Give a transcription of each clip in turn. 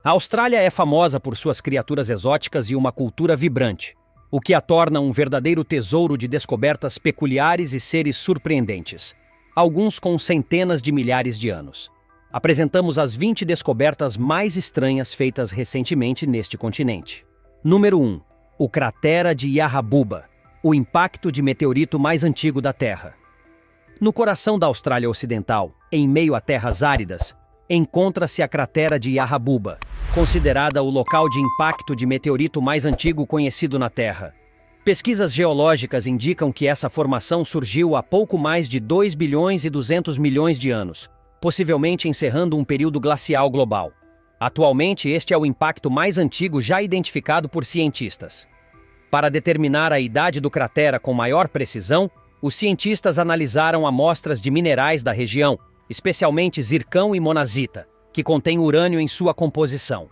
A Austrália é famosa por suas criaturas exóticas e uma cultura vibrante, o que a torna um verdadeiro tesouro de descobertas peculiares e seres surpreendentes, alguns com centenas de milhares de anos. Apresentamos as 20 descobertas mais estranhas feitas recentemente neste continente. Número 1. O cratera de Yarrabuba, o impacto de meteorito mais antigo da Terra. No coração da Austrália Ocidental, em meio a terras áridas, encontra-se a cratera de Yarrabuba, considerada o local de impacto de meteorito mais antigo conhecido na Terra. Pesquisas geológicas indicam que essa formação surgiu há pouco mais de 2 bilhões e 200 milhões de anos, possivelmente encerrando um período glacial global. Atualmente, este é o impacto mais antigo já identificado por cientistas. Para determinar a idade do cratera com maior precisão, os cientistas analisaram amostras de minerais da região, especialmente zircão e monazita, que contêm urânio em sua composição.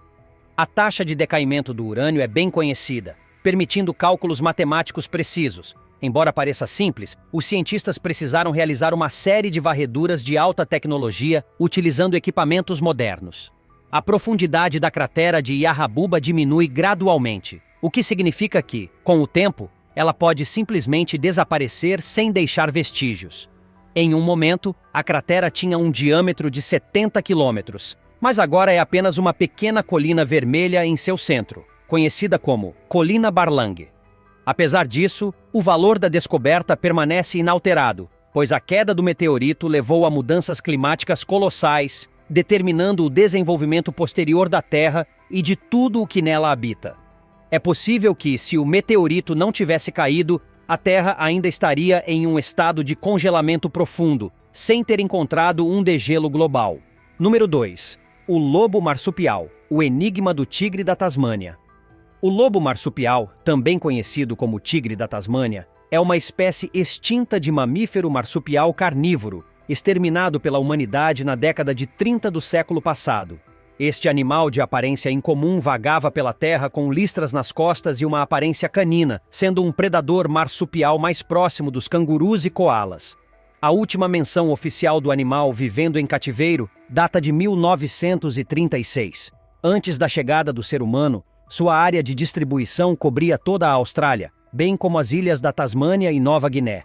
A taxa de decaimento do urânio é bem conhecida, permitindo cálculos matemáticos precisos. Embora pareça simples, os cientistas precisaram realizar uma série de varreduras de alta tecnologia utilizando equipamentos modernos. A profundidade da cratera de Yarrabuba diminui gradualmente, o que significa que, com o tempo, ela pode simplesmente desaparecer sem deixar vestígios. Em um momento, a cratera tinha um diâmetro de 70 quilômetros, mas agora é apenas uma pequena colina vermelha em seu centro, conhecida como Colina Barlang. Apesar disso, o valor da descoberta permanece inalterado, pois a queda do meteorito levou a mudanças climáticas colossais, determinando o desenvolvimento posterior da Terra e de tudo o que nela habita. É possível que, se o meteorito não tivesse caído, a Terra ainda estaria em um estado de congelamento profundo, sem ter encontrado um degelo global. Número 2. O lobo marsupial, o enigma do tigre da Tasmânia. O lobo marsupial, também conhecido como tigre da Tasmânia, é uma espécie extinta de mamífero marsupial carnívoro, exterminado pela humanidade na década de 30 do século passado. Este animal de aparência incomum vagava pela terra com listras nas costas e uma aparência canina, sendo um predador marsupial mais próximo dos cangurus e coalas. A última menção oficial do animal vivendo em cativeiro data de 1936. Antes da chegada do ser humano, sua área de distribuição cobria toda a Austrália, bem como as ilhas da Tasmânia e Nova Guiné.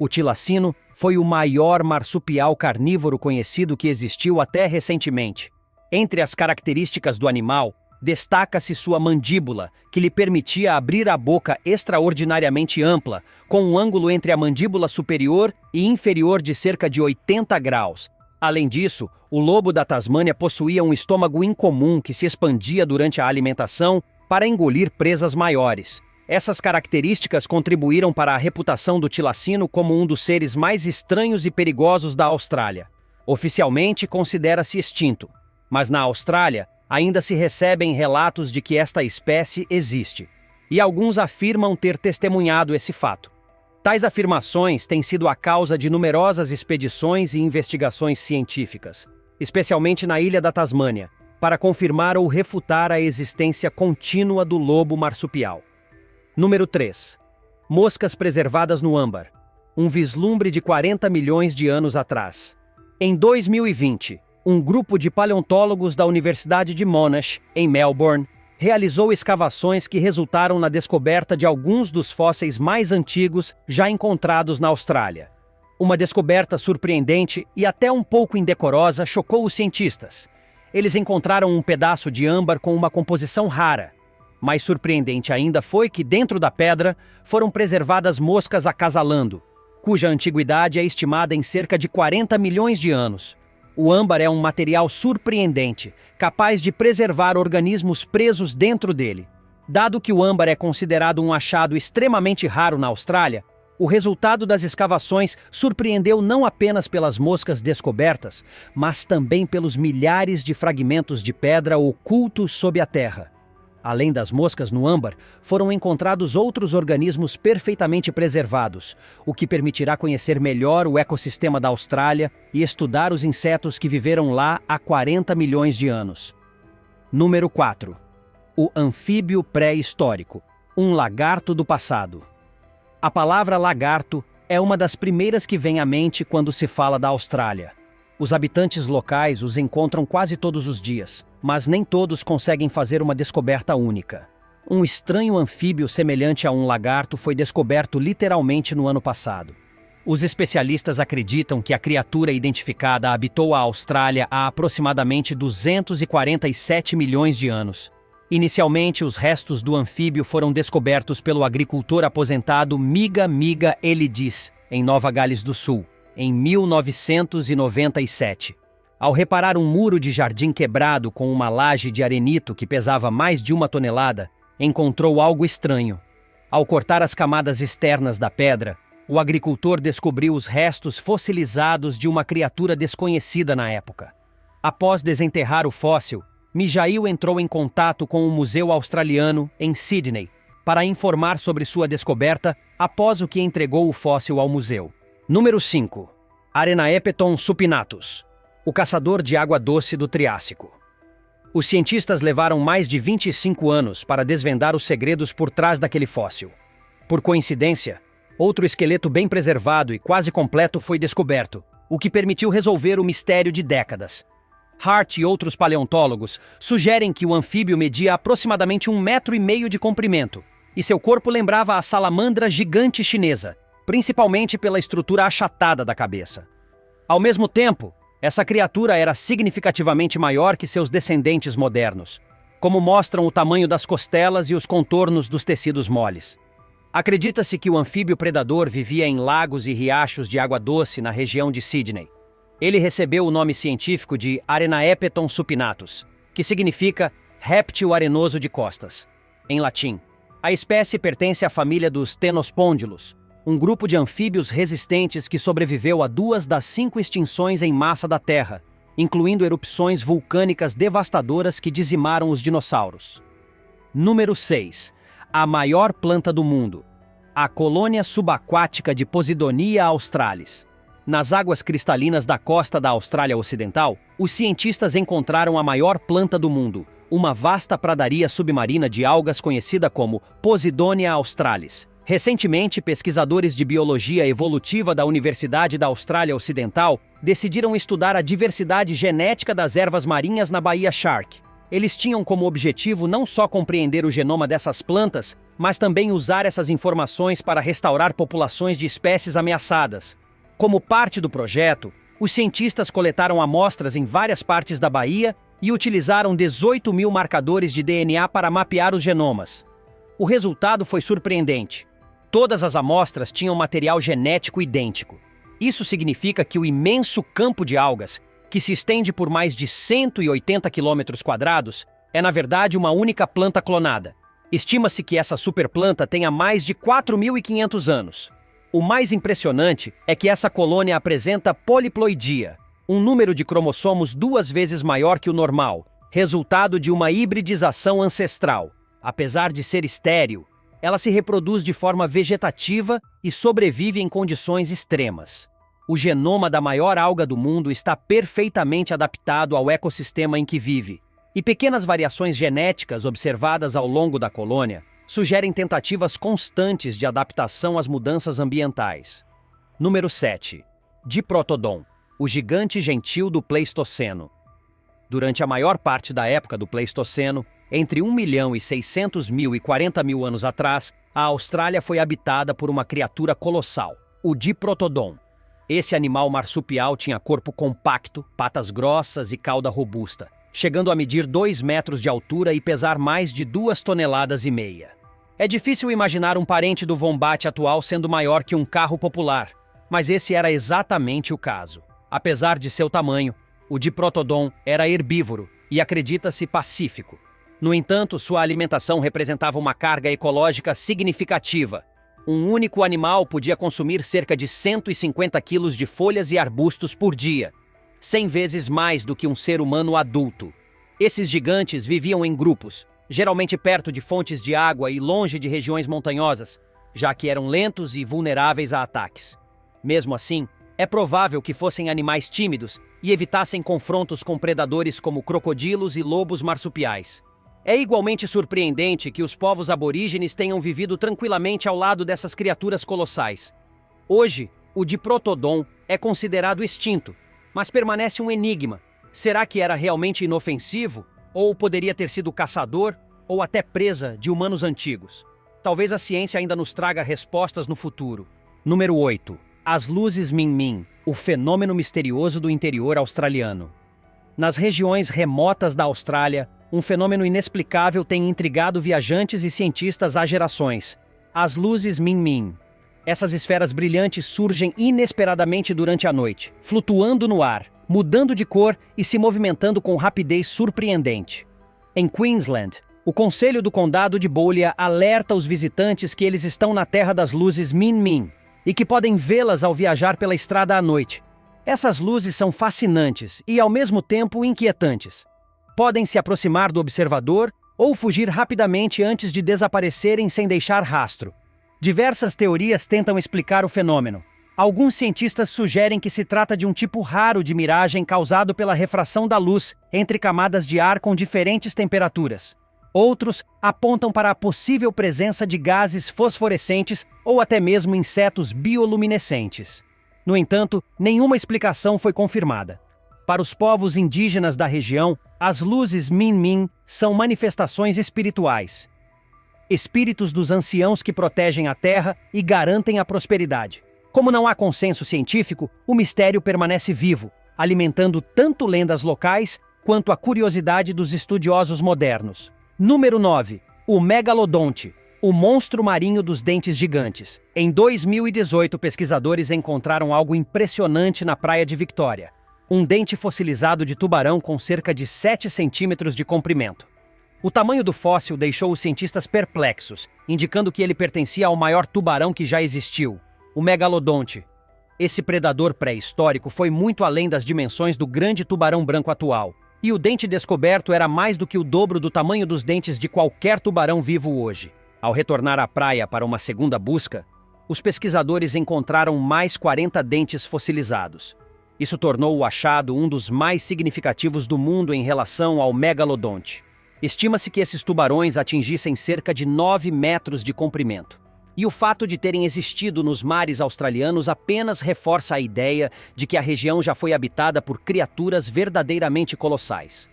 O tilacino foi o maior marsupial carnívoro conhecido que existiu até recentemente. Entre as características do animal, destaca-se sua mandíbula, que lhe permitia abrir a boca extraordinariamente ampla, com um ângulo entre a mandíbula superior e inferior de cerca de 80 graus. Além disso, o lobo da Tasmânia possuía um estômago incomum que se expandia durante a alimentação para engolir presas maiores. Essas características contribuíram para a reputação do tilacino como um dos seres mais estranhos e perigosos da Austrália. Oficialmente, considera-se extinto, mas na Austrália ainda se recebem relatos de que esta espécie existe, e alguns afirmam ter testemunhado esse fato. Tais afirmações têm sido a causa de numerosas expedições e investigações científicas, especialmente na ilha da Tasmânia, para confirmar ou refutar a existência contínua do lobo marsupial. Número 3. Moscas preservadas no âmbar. Um vislumbre de 40 milhões de anos atrás. Em 2020, um grupo de paleontólogos da Universidade de Monash, em Melbourne, realizou escavações que resultaram na descoberta de alguns dos fósseis mais antigos já encontrados na Austrália. Uma descoberta surpreendente e até um pouco indecorosa chocou os cientistas. Eles encontraram um pedaço de âmbar com uma composição rara. Mais surpreendente ainda foi que, dentro da pedra, foram preservadas moscas acasalando, cuja antiguidade é estimada em cerca de 40 milhões de anos. O âmbar é um material surpreendente, capaz de preservar organismos presos dentro dele. Dado que o âmbar é considerado um achado extremamente raro na Austrália, o resultado das escavações surpreendeu não apenas pelas moscas descobertas, mas também pelos milhares de fragmentos de pedra ocultos sob a terra. Além das moscas no âmbar, foram encontrados outros organismos perfeitamente preservados, o que permitirá conhecer melhor o ecossistema da Austrália e estudar os insetos que viveram lá há 40 milhões de anos. Número 4. O anfíbio pré-histórico, um lagarto do passado. A palavra lagarto é uma das primeiras que vem à mente quando se fala da Austrália. Os habitantes locais os encontram quase todos os dias, Mas nem todos conseguem fazer uma descoberta única. Um estranho anfíbio semelhante a um lagarto foi descoberto literalmente no ano passado. Os especialistas acreditam que a criatura identificada habitou a Austrália há aproximadamente 247 milhões de anos. Inicialmente, os restos do anfíbio foram descobertos pelo agricultor aposentado Miga Miga Elidis, em Nova Gales do Sul, em 1997. Ao reparar um muro de jardim quebrado com uma laje de arenito que pesava mais de 1 tonelada, encontrou algo estranho. Ao cortar as camadas externas da pedra, o agricultor descobriu os restos fossilizados de uma criatura desconhecida na época. Após desenterrar o fóssil, Mijail entrou em contato com o Museu Australiano, em Sydney, para informar sobre sua descoberta após o que entregou o fóssil ao museu. Número 5. Arenaepeton supinatus, o caçador de água doce do Triássico. Os cientistas levaram mais de 25 anos para desvendar os segredos por trás daquele fóssil. Por coincidência, outro esqueleto bem preservado e quase completo foi descoberto, o que permitiu resolver o mistério de décadas. Hart e outros paleontólogos sugerem que o anfíbio media aproximadamente 1,5 metro de comprimento, e seu corpo lembrava a salamandra gigante chinesa, principalmente pela estrutura achatada da cabeça. Ao mesmo tempo, essa criatura era significativamente maior que seus descendentes modernos, como mostram o tamanho das costelas e os contornos dos tecidos moles. Acredita-se que o anfíbio predador vivia em lagos e riachos de água doce na região de Sydney. Ele recebeu o nome científico de Arenaepeton supinatus, que significa réptil arenoso de costas, em latim. A espécie pertence à família dos Ctenospondylus, um grupo de anfíbios resistentes que sobreviveu a 2 das 5 extinções em massa da Terra, incluindo erupções vulcânicas devastadoras que dizimaram os dinossauros. Número 6. A maior planta do mundo, a colônia subaquática de Posidonia australis. Nas águas cristalinas da costa da Austrália Ocidental, os cientistas encontraram a maior planta do mundo, uma vasta pradaria submarina de algas conhecida como Posidonia australis. Recentemente, pesquisadores de biologia evolutiva da Universidade da Austrália Ocidental decidiram estudar a diversidade genética das ervas marinhas na Baía Shark. Eles tinham como objetivo não só compreender o genoma dessas plantas, mas também usar essas informações para restaurar populações de espécies ameaçadas. Como parte do projeto, os cientistas coletaram amostras em várias partes da baía e utilizaram 18 mil marcadores de DNA para mapear os genomas. O resultado foi surpreendente. Todas as amostras tinham material genético idêntico. Isso significa que o imenso campo de algas, que se estende por mais de 180 km², é na verdade uma única planta clonada. Estima-se que essa superplanta tenha mais de 4.500 anos. O mais impressionante é que essa colônia apresenta poliploidia, um número de cromossomos 2 vezes maior que o normal, resultado de uma hibridização ancestral. Apesar de ser estéril, ela se reproduz de forma vegetativa e sobrevive em condições extremas. O genoma da maior alga do mundo está perfeitamente adaptado ao ecossistema em que vive, e pequenas variações genéticas observadas ao longo da colônia sugerem tentativas constantes de adaptação às mudanças ambientais. Número 7. Diprotodon, o gigante gentil do Pleistoceno. Durante a maior parte da época do Pleistoceno, entre 1.600.000 e 40.000 anos atrás, a Austrália foi habitada por uma criatura colossal, o Diprotodon. Esse animal marsupial tinha corpo compacto, patas grossas e cauda robusta, chegando a medir 2 metros de altura e pesar mais de 2,5 toneladas. É difícil imaginar um parente do vombate atual sendo maior que um carro popular, mas esse era exatamente o caso. Apesar de seu tamanho, o Diprotodon era herbívoro e acredita-se pacífico. No entanto, sua alimentação representava uma carga ecológica significativa. Um único animal podia consumir cerca de 150 quilos de folhas e arbustos por dia, 100 vezes mais do que um ser humano adulto. Esses gigantes viviam em grupos, geralmente perto de fontes de água e longe de regiões montanhosas, já que eram lentos e vulneráveis a ataques. Mesmo assim, é provável que fossem animais tímidos e evitassem confrontos com predadores como crocodilos e lobos marsupiais. É igualmente surpreendente que os povos aborígenes tenham vivido tranquilamente ao lado dessas criaturas colossais. Hoje, o Diprotodon é considerado extinto, mas permanece um enigma. Será que era realmente inofensivo? Ou poderia ter sido caçador ou até presa de humanos antigos. Talvez a ciência ainda nos traga respostas no futuro. Número 8. As luzes Min-Min, o fenômeno misterioso do interior australiano. Nas regiões remotas da Austrália, um fenômeno inexplicável tem intrigado viajantes e cientistas há gerações. As luzes Min-Min. Essas esferas brilhantes surgem inesperadamente durante a noite, flutuando no ar, mudando de cor e se movimentando com rapidez surpreendente. Em Queensland, o Conselho do Condado de Boulia alerta os visitantes que eles estão na terra das luzes Min-Min e que podem vê-las ao viajar pela estrada à noite. Essas luzes são fascinantes e, ao mesmo tempo, inquietantes. Podem se aproximar do observador ou fugir rapidamente antes de desaparecerem sem deixar rastro. Diversas teorias tentam explicar o fenômeno. Alguns cientistas sugerem que se trata de um tipo raro de miragem causado pela refração da luz entre camadas de ar com diferentes temperaturas. Outros apontam para a possível presença de gases fosforescentes ou até mesmo insetos bioluminescentes. No entanto, nenhuma explicação foi confirmada. Para os povos indígenas da região, as luzes Min-Min são manifestações espirituais. Espíritos dos anciãos que protegem a terra e garantem a prosperidade. Como não há consenso científico, o mistério permanece vivo, alimentando tanto lendas locais quanto a curiosidade dos estudiosos modernos. Número 9. O megalodonte, o monstro marinho dos dentes gigantes. Em 2018, pesquisadores encontraram algo impressionante na praia de Victoria. Um dente fossilizado de tubarão com cerca de 7 centímetros de comprimento. O tamanho do fóssil deixou os cientistas perplexos, indicando que ele pertencia ao maior tubarão que já existiu, o megalodonte. Esse predador pré-histórico foi muito além das dimensões do grande tubarão branco atual. E o dente descoberto era mais do que o dobro do tamanho dos dentes de qualquer tubarão vivo hoje. Ao retornar à praia para uma segunda busca, os pesquisadores encontraram mais 40 dentes fossilizados. Isso tornou o achado um dos mais significativos do mundo em relação ao megalodonte. Estima-se que esses tubarões atingissem cerca de 9 metros de comprimento. E o fato de terem existido nos mares australianos apenas reforça a ideia de que a região já foi habitada por criaturas verdadeiramente colossais.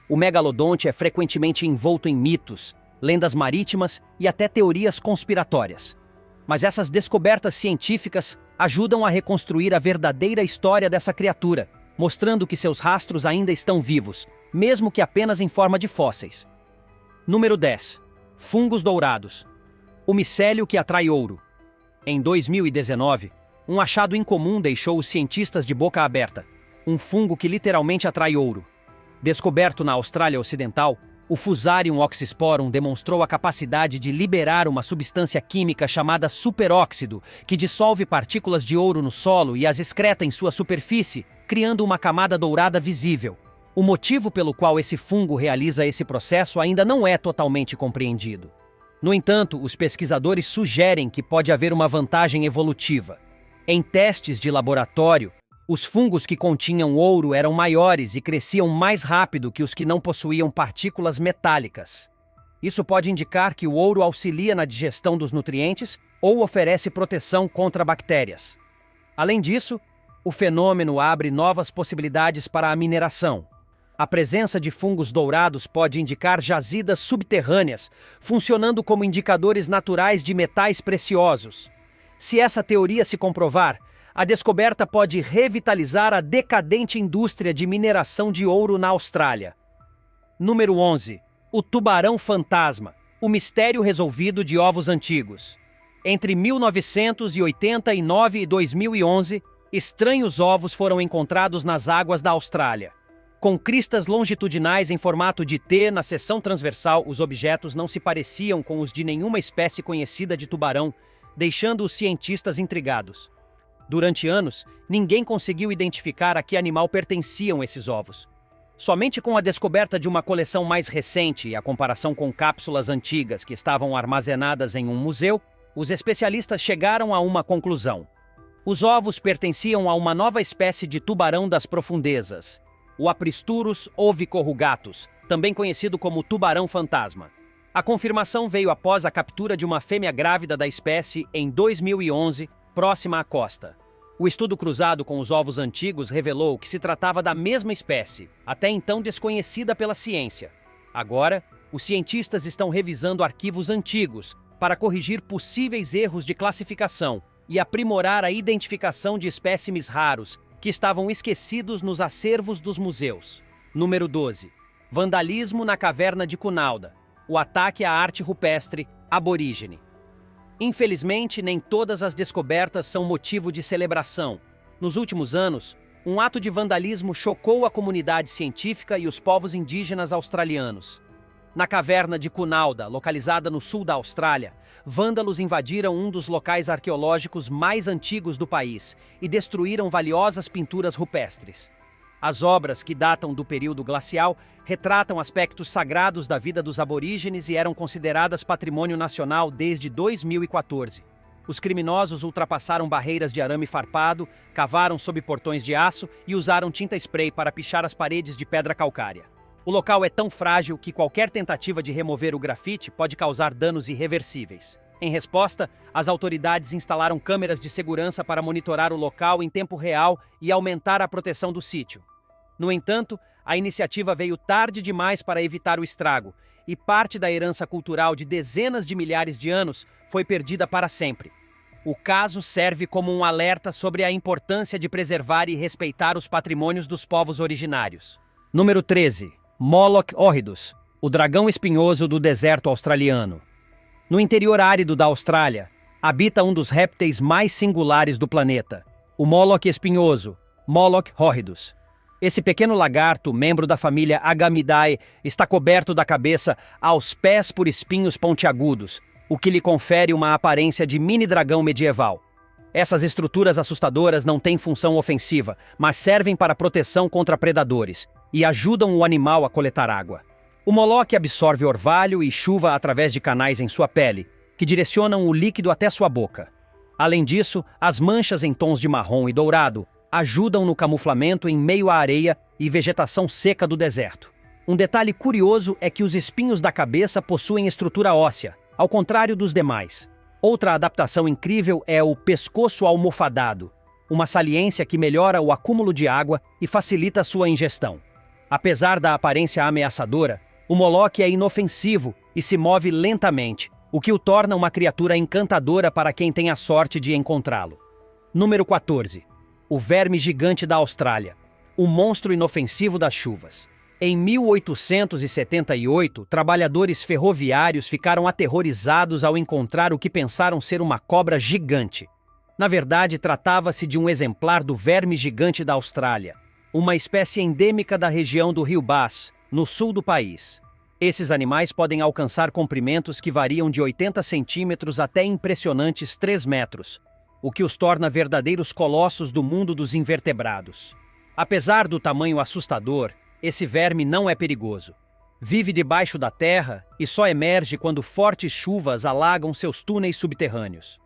O megalodonte é frequentemente envolto em mitos, lendas marítimas e até teorias conspiratórias. Mas essas descobertas científicas ajudam a reconstruir a verdadeira história dessa criatura, mostrando que seus rastros ainda estão vivos, mesmo que apenas em forma de fósseis. Número 10. Fungos dourados. O micélio que atrai ouro. Em 2019, um achado incomum deixou os cientistas de boca aberta. Um fungo que literalmente atrai ouro. Descoberto na Austrália Ocidental, o Fusarium oxysporum demonstrou a capacidade de liberar uma substância química chamada superóxido, que dissolve partículas de ouro no solo e as excreta em sua superfície, criando uma camada dourada visível. O motivo pelo qual esse fungo realiza esse processo ainda não é totalmente compreendido. No entanto, os pesquisadores sugerem que pode haver uma vantagem evolutiva. Em testes de laboratório, os fungos que continham ouro eram maiores e cresciam mais rápido que os que não possuíam partículas metálicas. Isso pode indicar que o ouro auxilia na digestão dos nutrientes ou oferece proteção contra bactérias. Além disso, o fenômeno abre novas possibilidades para a mineração. A presença de fungos dourados pode indicar jazidas subterrâneas, funcionando como indicadores naturais de metais preciosos. Se essa teoria se comprovar, a descoberta pode revitalizar a decadente indústria de mineração de ouro na Austrália. Número 11. O tubarão fantasma, o mistério resolvido de ovos antigos. Entre 1989 e 2011, estranhos ovos foram encontrados nas águas da Austrália. Com cristas longitudinais em formato de T na seção transversal, os objetos não se pareciam com os de nenhuma espécie conhecida de tubarão, deixando os cientistas intrigados. Durante anos, ninguém conseguiu identificar a que animal pertenciam esses ovos. Somente com a descoberta de uma coleção mais recente e a comparação com cápsulas antigas que estavam armazenadas em um museu, os especialistas chegaram a uma conclusão. Os ovos pertenciam a uma nova espécie de tubarão das profundezas, o Apristurus ovicorrugatus, também conhecido como tubarão fantasma. A confirmação veio após a captura de uma fêmea grávida da espécie em 2011, próxima à costa. O estudo cruzado com os ovos antigos revelou que se tratava da mesma espécie, até então desconhecida pela ciência. Agora, os cientistas estão revisando arquivos antigos para corrigir possíveis erros de classificação e aprimorar a identificação de espécimes raros que estavam esquecidos nos acervos dos museus. Número 12. Vandalismo na caverna de Cunalda. O ataque à arte rupestre aborígene. Infelizmente, nem todas as descobertas são motivo de celebração. Nos últimos anos, um ato de vandalismo chocou a comunidade científica e os povos indígenas australianos. Na caverna de Cunalda, localizada no sul da Austrália, vândalos invadiram um dos locais arqueológicos mais antigos do país e destruíram valiosas pinturas rupestres. As obras, que datam do período glacial, retratam aspectos sagrados da vida dos aborígenes e eram consideradas patrimônio nacional desde 2014. Os criminosos ultrapassaram barreiras de arame farpado, cavaram sob portões de aço e usaram tinta spray para pichar as paredes de pedra calcária. O local é tão frágil que qualquer tentativa de remover o grafite pode causar danos irreversíveis. Em resposta, as autoridades instalaram câmeras de segurança para monitorar o local em tempo real e aumentar a proteção do sítio. No entanto, a iniciativa veio tarde demais para evitar o estrago, e parte da herança cultural de dezenas de milhares de anos foi perdida para sempre. O caso serve como um alerta sobre a importância de preservar e respeitar os patrimônios dos povos originários. Número 13. Moloch horridus, o dragão espinhoso do deserto australiano. No interior árido da Austrália, habita um dos répteis mais singulares do planeta, o Moloch espinhoso, Moloch horridus. Esse pequeno lagarto, membro da família Agamidae, está coberto da cabeça aos pés por espinhos pontiagudos, o que lhe confere uma aparência de mini-dragão medieval. Essas estruturas assustadoras não têm função ofensiva, mas servem para proteção contra predadores e ajudam o animal a coletar água. O Moloch absorve orvalho e chuva através de canais em sua pele, que direcionam o líquido até sua boca. Além disso, as manchas em tons de marrom e dourado ajudam no camuflamento em meio à areia e vegetação seca do deserto. Um detalhe curioso é que os espinhos da cabeça possuem estrutura óssea, ao contrário dos demais. Outra adaptação incrível é o pescoço almofadado, uma saliência que melhora o acúmulo de água e facilita sua ingestão. Apesar da aparência ameaçadora, o Moloch é inofensivo e se move lentamente, o que o torna uma criatura encantadora para quem tem a sorte de encontrá-lo. Número 14. O verme gigante da Austrália, o monstro inofensivo das chuvas. Em 1878, trabalhadores ferroviários ficaram aterrorizados ao encontrar o que pensaram ser uma cobra gigante. Na verdade, tratava-se de um exemplar do verme gigante da Austrália, uma espécie endêmica da região do Rio Bass, no sul do país. Esses animais podem alcançar comprimentos que variam de 80 centímetros até impressionantes 3 metros, o que os torna verdadeiros colossos do mundo dos invertebrados. Apesar do tamanho assustador, esse verme não é perigoso. Vive debaixo da terra e só emerge quando fortes chuvas alagam seus túneis subterrâneos.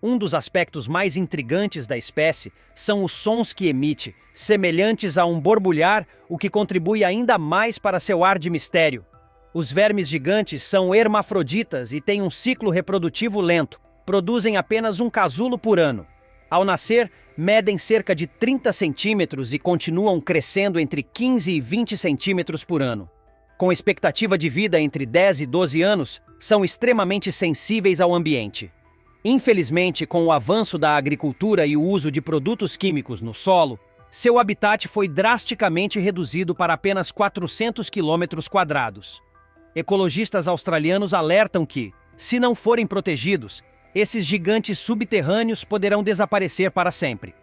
Um dos aspectos mais intrigantes da espécie são os sons que emite, semelhantes a um borbulhar, o que contribui ainda mais para seu ar de mistério. Os vermes gigantes são hermafroditas e têm um ciclo reprodutivo lento, produzem apenas um casulo por ano. Ao nascer, medem cerca de 30 centímetros e continuam crescendo entre 15 e 20 centímetros por ano. Com expectativa de vida entre 10 e 12 anos, são extremamente sensíveis ao ambiente. Infelizmente, com o avanço da agricultura e o uso de produtos químicos no solo, seu habitat foi drasticamente reduzido para apenas 400 quilômetros quadrados. Ecologistas australianos alertam que, se não forem protegidos, esses gigantes subterrâneos poderão desaparecer para sempre.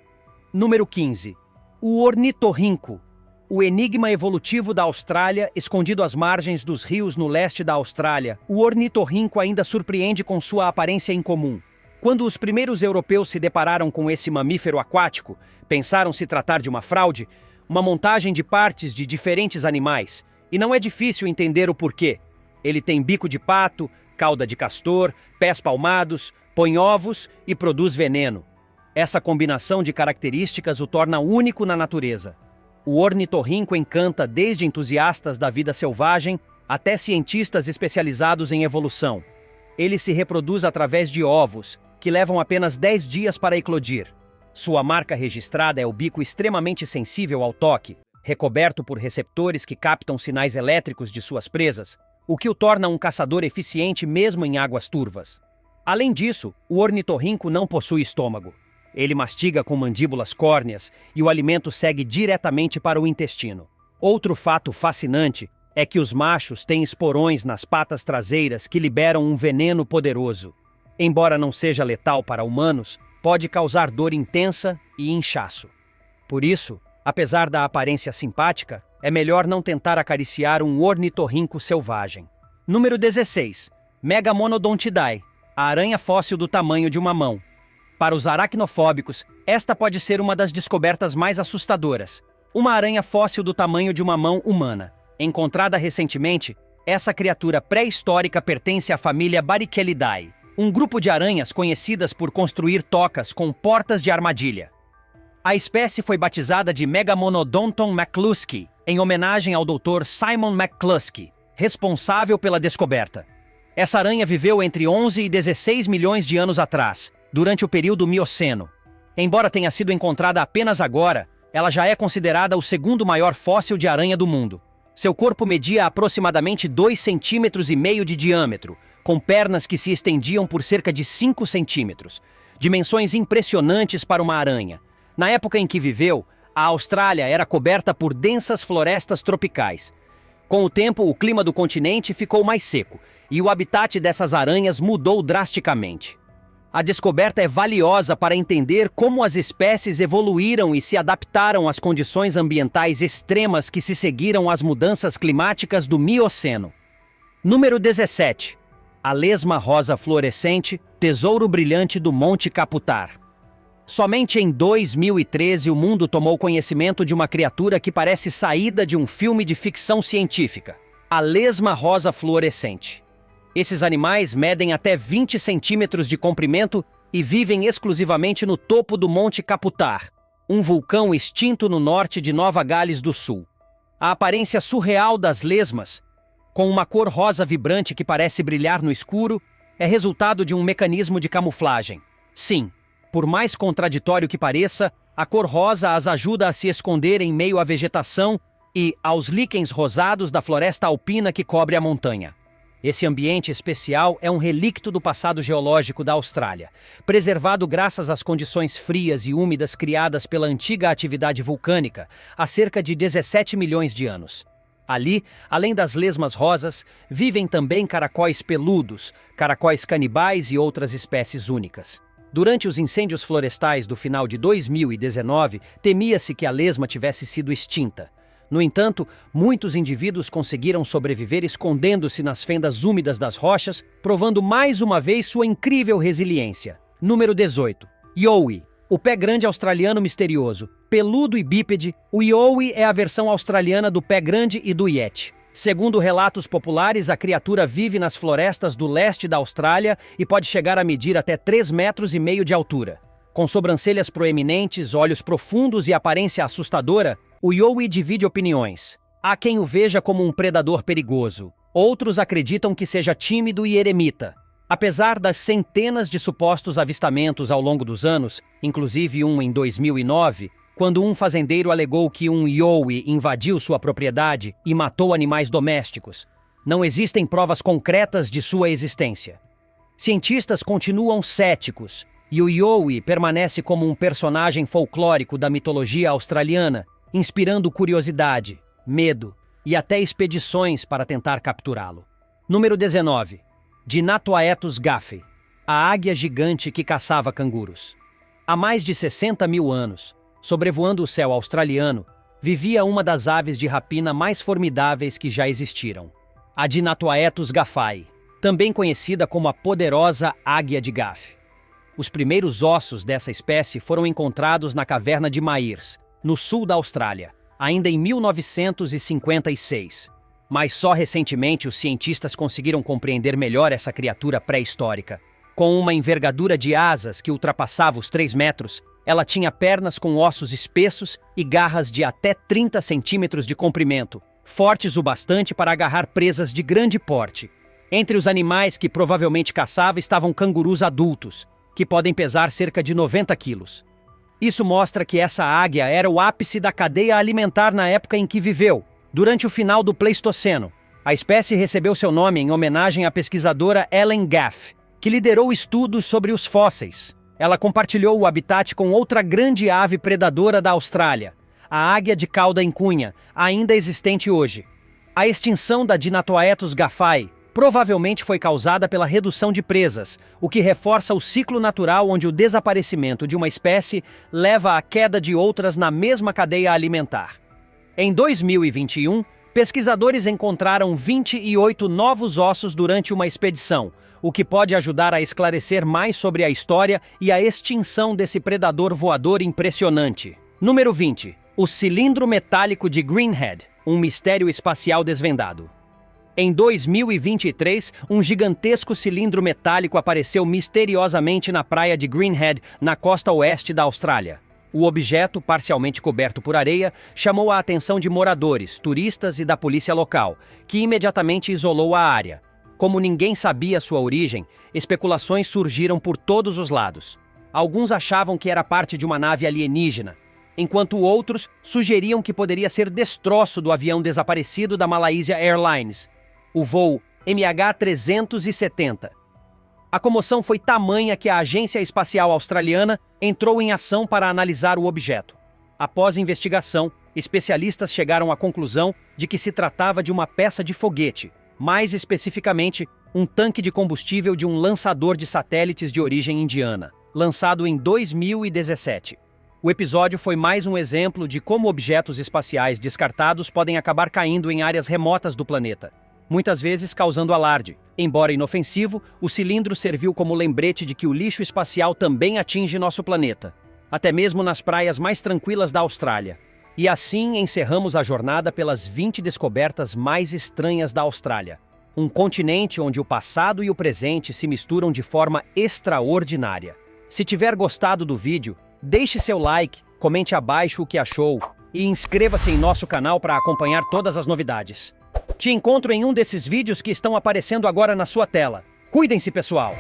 Número 15. O ornitorrinco, o enigma evolutivo da Austrália, escondido às margens dos rios no leste da Austrália. O ornitorrinco ainda surpreende com sua aparência incomum. Quando os primeiros europeus se depararam com esse mamífero aquático, pensaram se tratar de uma fraude, uma montagem de partes de diferentes animais, e não é difícil entender o porquê. Ele tem bico de pato, cauda de castor, pés palmados, põe ovos e produz veneno. Essa combinação de características o torna único na natureza. O ornitorrinco encanta desde entusiastas da vida selvagem até cientistas especializados em evolução. Ele se reproduz através de ovos, que levam apenas 10 dias para eclodir. Sua marca registrada é o bico extremamente sensível ao toque, recoberto por receptores que captam sinais elétricos de suas presas, o que o torna um caçador eficiente mesmo em águas turvas. Além disso, o ornitorrinco não possui estômago. Ele mastiga com mandíbulas córneas e o alimento segue diretamente para o intestino. Outro fato fascinante é que os machos têm esporões nas patas traseiras que liberam um veneno poderoso. Embora não seja letal para humanos, pode causar dor intensa e inchaço. Por isso, apesar da aparência simpática, é melhor não tentar acariciar um ornitorrinco selvagem. Número 16. Megamonodontidae, a aranha fóssil do tamanho de uma mão. Para os aracnofóbicos, esta pode ser uma das descobertas mais assustadoras. Uma aranha fóssil do tamanho de uma mão humana. Encontrada recentemente, essa criatura pré-histórica pertence à família Barrichellidae, um grupo de aranhas conhecidas por construir tocas com portas de armadilha. A espécie foi batizada de Megamonodonton McCluskey, em homenagem ao Dr. Simon McCluskey, responsável pela descoberta. Essa aranha viveu entre 11 e 16 milhões de anos atrás, durante o período Mioceno. Embora tenha sido encontrada apenas agora, ela já é considerada o segundo maior fóssil de aranha do mundo. Seu corpo media aproximadamente 2,5 cm de diâmetro, com pernas que se estendiam por cerca de 5 centímetros. Dimensões impressionantes para uma aranha. Na época em que viveu, a Austrália era coberta por densas florestas tropicais. Com o tempo, o clima do continente ficou mais seco, e o habitat dessas aranhas mudou drasticamente. A descoberta é valiosa para entender como as espécies evoluíram e se adaptaram às condições ambientais extremas que se seguiram às mudanças climáticas do Mioceno. Número 17. A lesma rosa fluorescente, tesouro brilhante do Monte Caputar. Somente em 2013 o mundo tomou conhecimento de uma criatura que parece saída de um filme de ficção científica. A lesma rosa fluorescente. Esses animais medem até 20 centímetros de comprimento e vivem exclusivamente no topo do Monte Caputar, um vulcão extinto no norte de Nova Gales do Sul. A aparência surreal das lesmas, com uma cor rosa vibrante que parece brilhar no escuro, é resultado de um mecanismo de camuflagem. Sim, por mais contraditório que pareça, a cor rosa as ajuda a se esconder em meio à vegetação e aos líquens rosados da floresta alpina que cobre a montanha. Esse ambiente especial é um relicto do passado geológico da Austrália, preservado graças às condições frias e úmidas criadas pela antiga atividade vulcânica há cerca de 17 milhões de anos. Ali, além das lesmas rosas, vivem também caracóis peludos, caracóis canibais e outras espécies únicas. Durante os incêndios florestais do final de 2019, temia-se que a lesma tivesse sido extinta. No entanto, muitos indivíduos conseguiram sobreviver escondendo-se nas fendas úmidas das rochas, provando mais uma vez sua incrível resiliência. Número 18. Yowie, o pé grande australiano misterioso. Peludo e bípede, o Yowie é a versão australiana do pé grande e do Yeti. Segundo relatos populares, a criatura vive nas florestas do leste da Austrália e pode chegar a medir até 3,5 metros de altura. Com sobrancelhas proeminentes, olhos profundos e aparência assustadora, o Yowie divide opiniões. Há quem o veja como um predador perigoso. Outros acreditam que seja tímido e eremita. Apesar das centenas de supostos avistamentos ao longo dos anos, inclusive um em 2009, quando um fazendeiro alegou que um Yowie invadiu sua propriedade e matou animais domésticos, não existem provas concretas de sua existência. Cientistas continuam céticos, e o Yowie permanece como um personagem folclórico da mitologia australiana, inspirando curiosidade, medo e até expedições para tentar capturá-lo. Número 19. Dinatoaetus gaffei, a águia gigante que caçava cangurus. Há mais de 60 mil anos, sobrevoando o céu australiano, vivia uma das aves de rapina mais formidáveis que já existiram, a Dinatoaetus gaffei, também conhecida como a poderosa águia de Gaff. Os primeiros ossos dessa espécie foram encontrados na caverna de Myers, no sul da Austrália, ainda em 1956. Mas só recentemente os cientistas conseguiram compreender melhor essa criatura pré-histórica. Com uma envergadura de asas que ultrapassava os 3 metros, ela tinha pernas com ossos espessos e garras de até 30 centímetros de comprimento, fortes o bastante para agarrar presas de grande porte. Entre os animais que provavelmente caçava estavam cangurus adultos, que podem pesar cerca de 90 quilos. Isso mostra que essa águia era o ápice da cadeia alimentar na época em que viveu, durante o final do Pleistoceno. A espécie recebeu seu nome em homenagem à pesquisadora Ellen Gaff, que liderou estudos sobre os fósseis. Ela compartilhou o habitat com outra grande ave predadora da Austrália, a águia de cauda em cunha, ainda existente hoje. A extinção da Dinatoaetus gaffai provavelmente foi causada pela redução de presas, o que reforça o ciclo natural onde o desaparecimento de uma espécie leva à queda de outras na mesma cadeia alimentar. Em 2021, pesquisadores encontraram 28 novos ossos durante uma expedição, o que pode ajudar a esclarecer mais sobre a história e a extinção desse predador voador impressionante. Número 20. O cilindro metálico de Greenhead, um mistério espacial desvendado. Em 2023, um gigantesco cilindro metálico apareceu misteriosamente na praia de Greenhead, na costa oeste da Austrália. O objeto, parcialmente coberto por areia, chamou a atenção de moradores, turistas e da polícia local, que imediatamente isolou a área. Como ninguém sabia sua origem, especulações surgiram por todos os lados. Alguns achavam que era parte de uma nave alienígena, enquanto outros sugeriam que poderia ser destroço do avião desaparecido da Malaysia Airlines, o voo MH370. A comoção foi tamanha que a Agência Espacial Australiana entrou em ação para analisar o objeto. Após investigação, especialistas chegaram à conclusão de que se tratava de uma peça de foguete, mais especificamente, um tanque de combustível de um lançador de satélites de origem indiana, lançado em 2017. O episódio foi mais um exemplo de como objetos espaciais descartados podem acabar caindo em áreas remotas do planeta, muitas vezes causando alarde. Embora inofensivo, o cilindro serviu como lembrete de que o lixo espacial também atinge nosso planeta, até mesmo nas praias mais tranquilas da Austrália. E assim encerramos a jornada pelas 20 descobertas mais estranhas da Austrália, um continente onde o passado e o presente se misturam de forma extraordinária. Se tiver gostado do vídeo, deixe seu like, comente abaixo o que achou e inscreva-se em nosso canal para acompanhar todas as novidades. Te encontro em um desses vídeos que estão aparecendo agora na sua tela. Cuidem-se, pessoal!